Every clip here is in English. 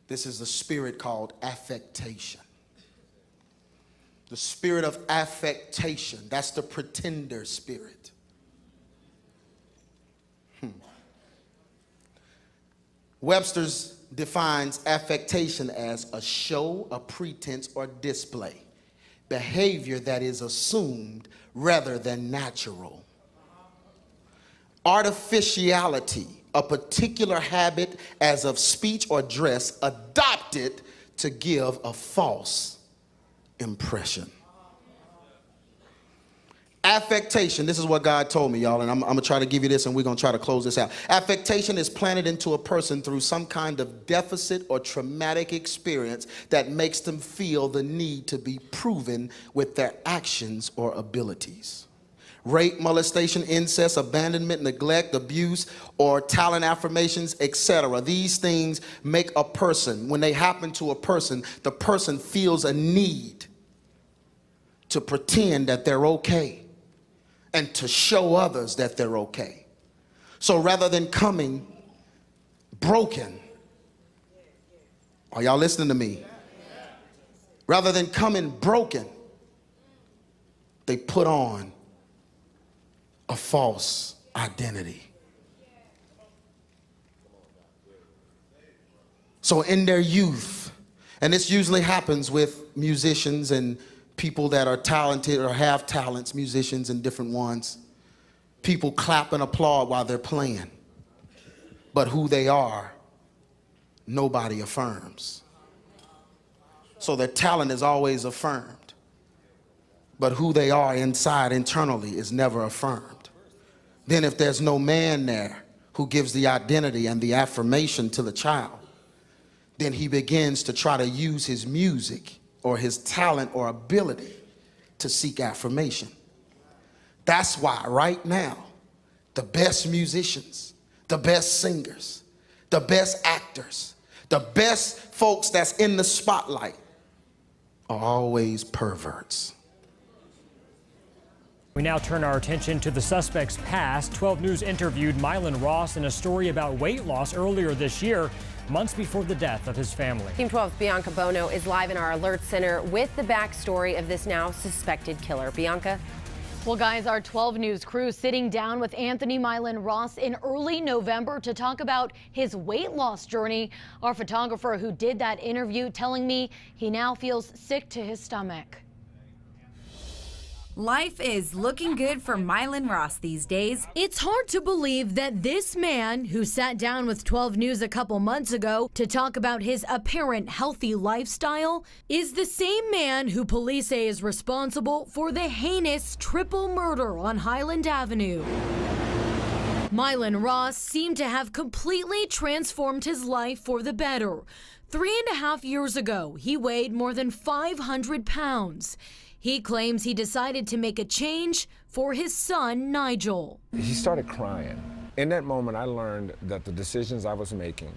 This is the spirit called affectation. The spirit of affectation. That's the pretender spirit. Webster's defines affectation as a show, a pretense, or display. Behavior that is assumed rather than natural. Artificiality, a particular habit as of speech or dress adopted to give a false impression. Affectation, this is what God told me, y'all, and I'm gonna try to give you this and we're gonna try to close this out. Affectation is planted into a person through some kind of deficit or traumatic experience that makes them feel the need to be proven with their actions or abilities. Rape, molestation, incest, abandonment, neglect, abuse, or talent affirmations, etc. These things make a person, when they happen to a person, the person feels a need to pretend that they're okay and to show others that they're okay. So rather than coming broken, are y'all listening to me? Rather than coming broken, they put on a false identity. So in their youth, and this usually happens with musicians and people that are talented or have talents, musicians and different ones, people clap and applaud while they're playing. But who they are, nobody affirms. So their talent is always affirmed. But who they are inside, internally, is never affirmed. Then if there's no man there who gives the identity and the affirmation to the child, then he begins to try to use his music or his talent or ability to seek affirmation. That's why right now, the best musicians, the best singers, the best actors, the best folks that's in the spotlight are always perverts. We now turn our attention to the suspect's past. 12 News interviewed Milan Ross in a story about weight loss earlier this year, months before the death of his family. Team 12's Bianca Bono is live in our alert center with the backstory of this now suspected killer. Bianca? Well, guys, our 12 News crew sitting down with Anthony Milan Ross in early November to talk about his weight loss journey. Our photographer who did that interview telling me he now feels sick to his stomach. Life is looking good for Milan Ross these days. It's hard to believe that this man, who sat down with 12 News a couple months ago to talk about his apparent healthy lifestyle, is the same man who police say is responsible for the heinous triple murder on Highland Avenue. Milan Ross seemed to have completely transformed his life for the better. 3.5 years ago, he weighed more than 500 pounds. He claims he decided to make a change for his son, Nigel. He started crying. In that moment, I learned that the decisions I was making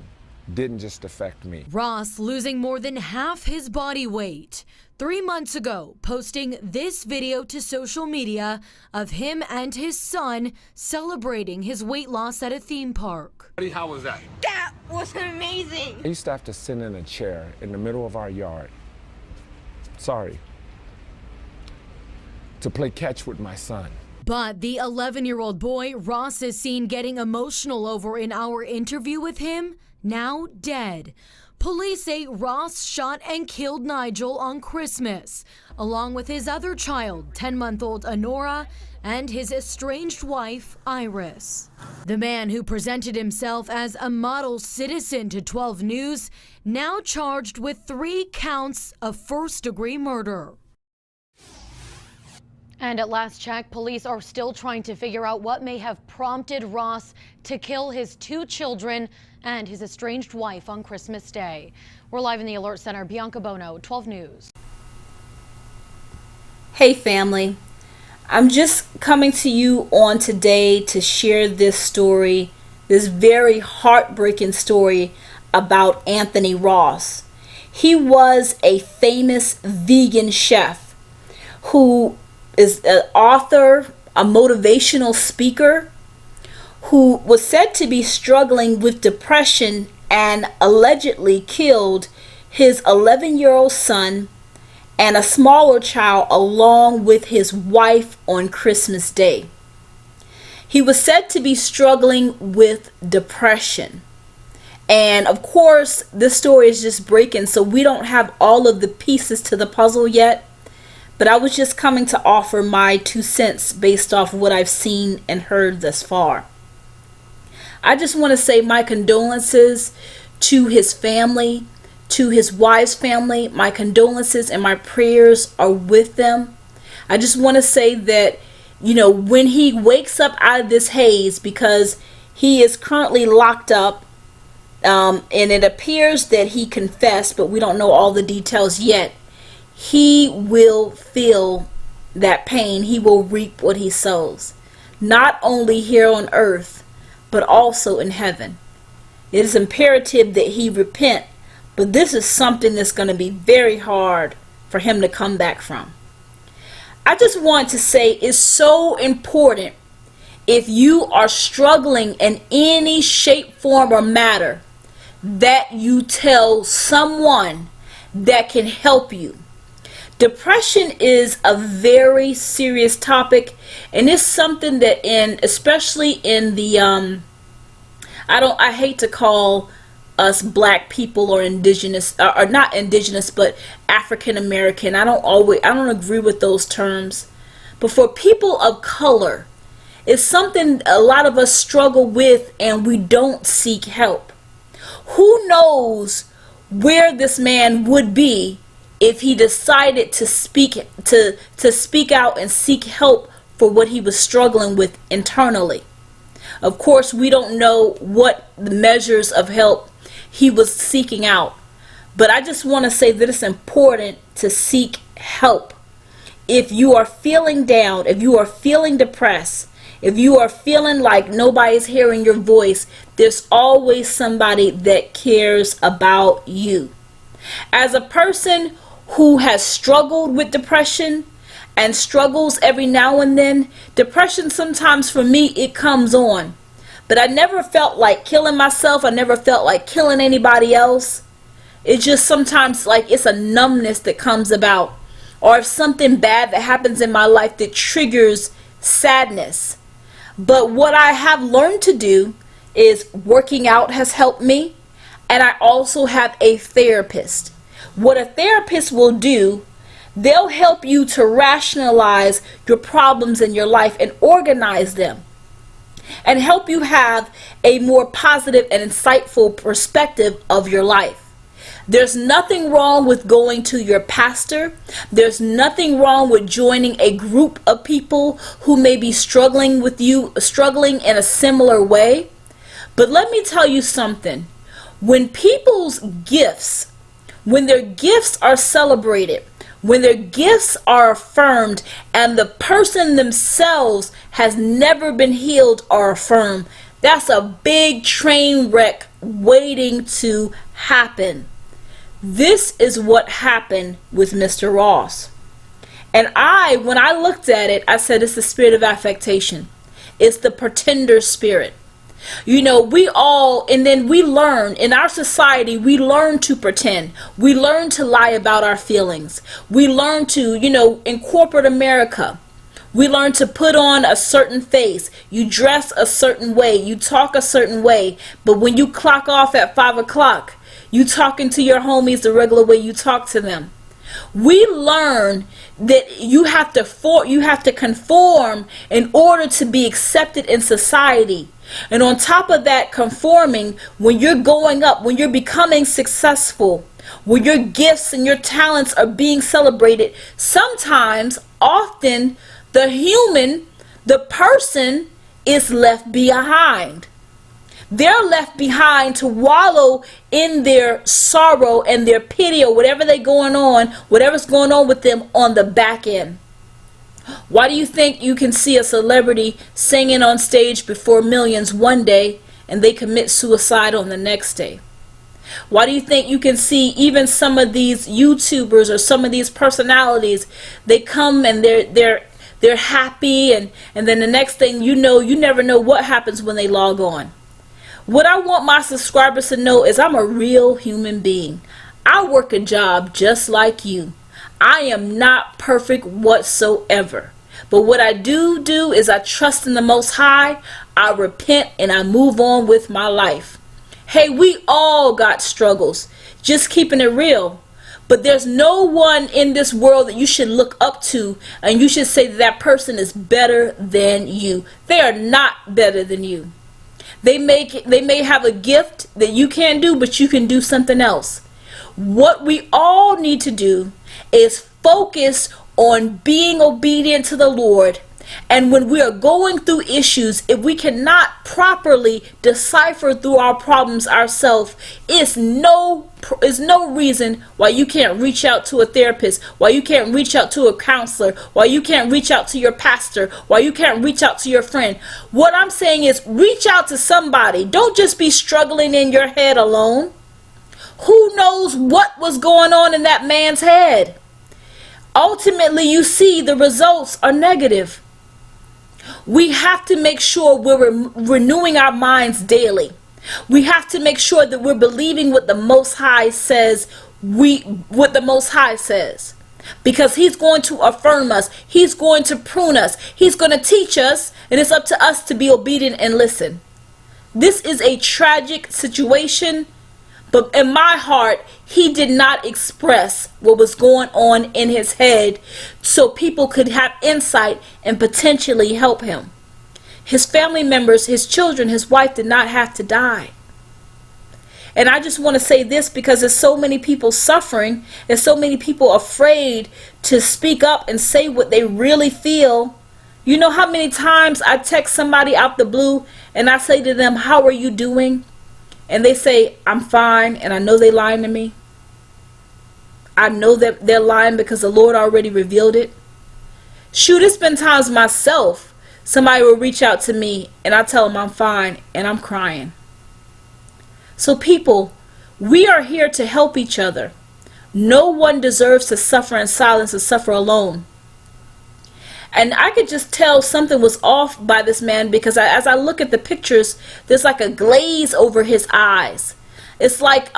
didn't just affect me. Ross losing more than half his body weight. 3 months ago, posting this video to social media of him and his son celebrating his weight loss at a theme park. How was that? That was amazing. I used to have to sit in a chair in the middle of our yard. To play catch with my son. But the 11-year-old boy Ross is seen getting emotional over in our interview with him, now dead. Police say Ross shot and killed Nigel on Christmas, along with his other child, 10-month-old Honora, and his estranged wife, Iris. The man who presented himself as a model citizen to 12 News, now charged with 3 counts of first-degree murder. And at last check, police are still trying to figure out what may have prompted Ross to kill his 2 children and his estranged wife on Christmas Day. We're live in the Alert Center. Bianca Bono, 12 News. Hey family, I'm just coming to you on today to share this story, this very heartbreaking story about Anthony Ross. He was a famous vegan chef who is an author, a motivational speaker, who was said to be struggling with depression and allegedly killed his 11-year-old son and a smaller child along with his wife on Christmas Day. He was said to be struggling with depression. And of course, this story is just breaking, so we don't have all of the pieces to the puzzle yet. But I was just coming to offer my 2 cents based off what I've seen and heard thus far. I just want to say my condolences to his family, to his wife's family. My condolences and my prayers are with them. I just want to say that, you know, when he wakes up out of this haze, because he is currently locked up, and it appears that he confessed, but we don't know all the details yet. He will feel that pain. He will reap what he sows, not only here on earth, but also in heaven. It is imperative that he repent, but this is something that's going to be very hard for him to come back from. I just want to say it's so important, if you are struggling in any shape, form, or matter, that you tell someone that can help you. Depression is a very serious topic, and it's something that especially in the I hate to call us black people or indigenous, or not indigenous, but African American. I don't agree with those terms. But for people of color, it's something a lot of us struggle with, and we don't seek help. Who knows where this man would be if he decided to speak out and seek help for what he was struggling with internally. Of course, we don't know what the measures of help he was seeking out, but I just want to say that it's important to seek help. If you are feeling down, if you are feeling depressed, if you are feeling like nobody's hearing your voice, there's always somebody that cares about you. As a person who has struggled with depression and struggles every now and then, depression sometimes for me, it comes on. But I never felt like killing myself. I never felt like killing anybody else. It's just sometimes like it's a numbness that comes about. Or if something bad that happens in my life that triggers sadness. But what I have learned to do is working out has helped me. And I also have a therapist. What a therapist will do, they'll help you to rationalize your problems in your life and organize them, and help you have a more positive and insightful perspective of your life. There's nothing wrong with going to your pastor. There's nothing wrong with joining a group of people who may be struggling with you, struggling in a similar way. But let me tell you something. When people's gifts, when their gifts are celebrated, when their gifts are affirmed, and the person themselves has never been healed or affirmed, that's a big train wreck waiting to happen. This is what happened with Mr. Ross. And when I looked at it, I said it's the spirit of affectation. It's the pretender spirit. You know, and then we learn in our society, we learn to pretend. We learn to lie about our feelings. We learn to, in corporate America, we learn to put on a certain face. You dress a certain way. You talk a certain way. But when you clock off at 5 o'clock, you talking to your homies the regular way you talk to them. We learn that you have to conform in order to be accepted in society. And on top of that conforming, when you're going up, when you're becoming successful, when your gifts and your talents are being celebrated, sometimes, often, the person is left behind. They're left behind to wallow in their sorrow and their pity or whatever's going on with them on the back end. Why do you think you can see a celebrity singing on stage before millions one day and they commit suicide on the next day? Why do you think you can see even some of these YouTubers or some of these personalities, they come and they're happy, and then the next thing you know, you never know what happens when they log on. What I want my subscribers to know is I'm a real human being. I work a job just like you. I am not perfect whatsoever. But what I do is I trust in the Most High, I repent, and I move on with my life. Hey, we all got struggles. Just keeping it real. But there's no one in this world that you should look up to and you should say that person is better than you. They are not better than you. They may have a gift that you can't do, but you can do something else. What we all need to do is focus on being obedient to the Lord. And when we are going through issues, if we cannot properly decipher through our problems ourselves, it's no reason why you can't reach out to a therapist, why you can't reach out to a counselor, why you can't reach out to your pastor, why you can't reach out to your friend. What I'm saying is reach out to somebody. Don't just be struggling in your head alone. Who knows what was going on in that man's head? Ultimately, you see the results are negative. We have to make sure we're renewing our minds daily. We have to make sure that we're believing what the Most High says, what the Most High says. Because He's going to affirm us. He's going to prune us. He's going to teach us. And it's up to us to be obedient and listen. This is a tragic situation. But in my heart, he did not express what was going on in his head so people could have insight and potentially help him. His family members, his children, his wife did not have to die. And I just want to say this because there's so many people suffering. There's so many people afraid to speak up and say what they really feel. You know how many times I text somebody out the blue and I say to them, "How are you doing?" And they say, "I'm fine," and I know they're lying to me. I know that they're lying because the Lord already revealed it. Shoot, it's been times myself, somebody will reach out to me and I tell them I'm fine and I'm crying. So people, we are here to help each other. No one deserves to suffer in silence or suffer alone. And I could just tell something was off by this man because as I look at the pictures, there's like a glaze over his eyes. It's like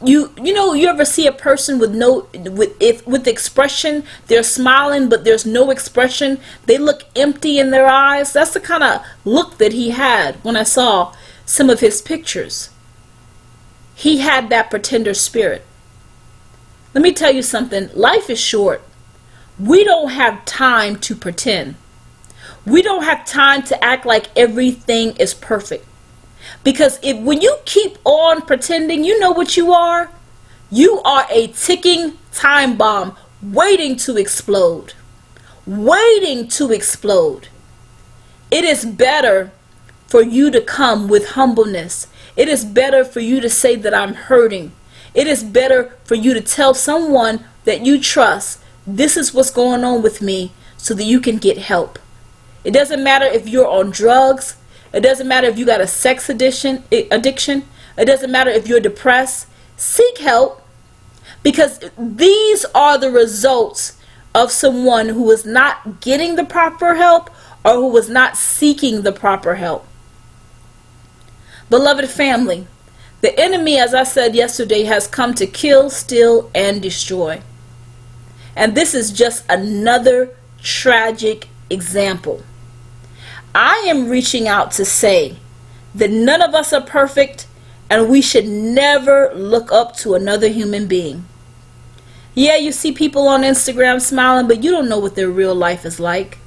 you ever see a person with expression? They're smiling, but there's no expression. They look empty in their eyes. That's the kind of look that he had when I saw some of his pictures. He had that pretender spirit. Let me tell you something. Life is short. We don't have time to pretend. We don't have time to act like everything is perfect. Because when you keep on pretending, you know what you are? You are a ticking time bomb waiting to explode. Waiting to explode. It is better for you to come with humbleness. It is better for you to say that I'm hurting. It is better for you to tell someone that you trust, this is what's going on with me, so that you can get help. It doesn't matter if you're on drugs. It doesn't matter if you got a sex addiction. It doesn't matter if you're depressed. Seek help, because these are the results of someone who is not getting the proper help or who was not seeking the proper help. Beloved family, the enemy, as I said yesterday, has come to kill, steal, and destroy. And this is just another tragic example. I am reaching out to say that none of us are perfect and we should never look up to another human being. Yeah, you see people on Instagram smiling, but you don't know what their real life is like.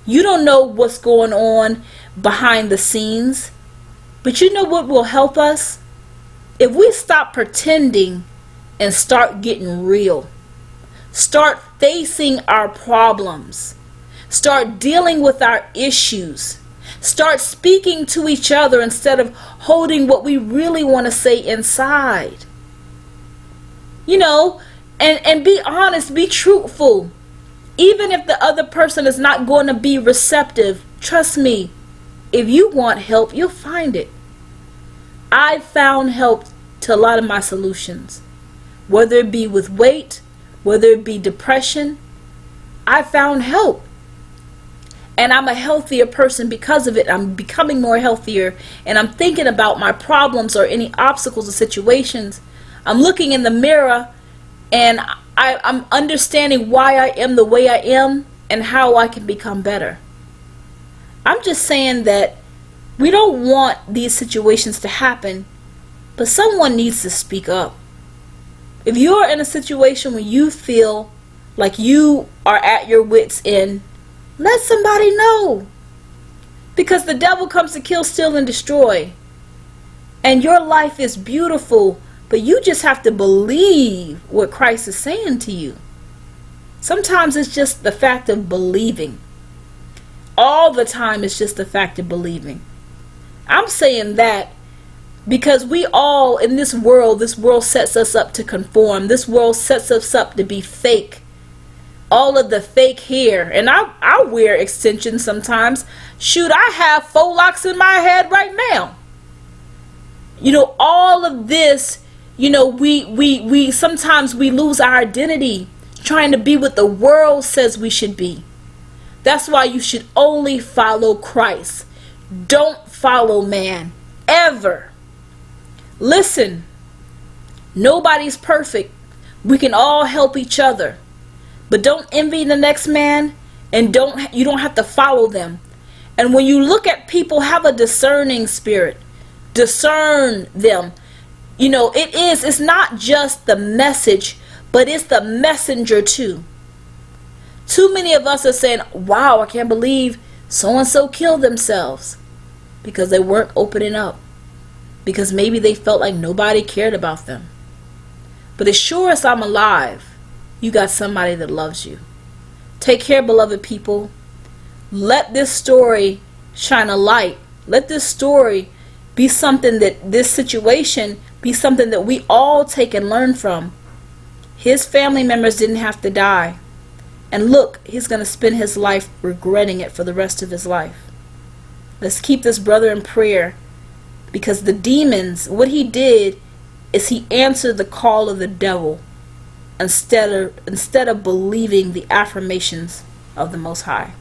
You don't know what's going on behind the scenes. But you know what will help us? If we stop pretending and start getting real. Start facing our problems. Start dealing with our issues. Start speaking to each other instead of holding what we really want to say inside. You know, and be honest, be truthful. Even if the other person is not going to be receptive, trust me, if you want help, you'll find it. I found help to a lot of my solutions. Whether it be with weight, whether it be depression, I found help. And I'm a healthier person because of it. I'm becoming more healthier, and I'm thinking about my problems or any obstacles or situations. I'm looking in the mirror, and I'm understanding why I am the way I am and how I can become better. I'm just saying that we don't want these situations to happen, but someone needs to speak up. If you're in a situation where you feel like you are at your wit's end, let somebody know. Because the devil comes to kill, steal, and destroy. And your life is beautiful, but you just have to believe what Christ is saying to you. Sometimes it's just the fact of believing. All the time it's just the fact of believing. I'm saying that because we all in this world sets us up to conform. This world sets us up to be fake. All of the fake hair, and I wear extensions sometimes. Shoot, I have faux locks in my head right now. You know, all of this, you know, we sometimes we lose our identity trying to be what the world says we should be. That's why you should only follow Christ. Don't follow man, ever. Listen, nobody's perfect. We can all help each other. But don't envy the next man, and you don't have to follow them. And when you look at people, have a discerning spirit. Discern them. You know, it's not just the message, but it's the messenger too. Too many of us are saying, wow, I can't believe so-and-so killed themselves, because they weren't opening up. Because maybe they felt like nobody cared about them. But as sure as I'm alive, you got somebody that loves you. Take care, beloved people. Let this story shine a light. Let this story be something this situation be something that we all take and learn from. His family members didn't have to die. And look, he's going to spend his life regretting it for the rest of his life. Let's keep this brother in prayer, because the demons, what he did is he answered the call of the devil instead of believing the affirmations of the Most High.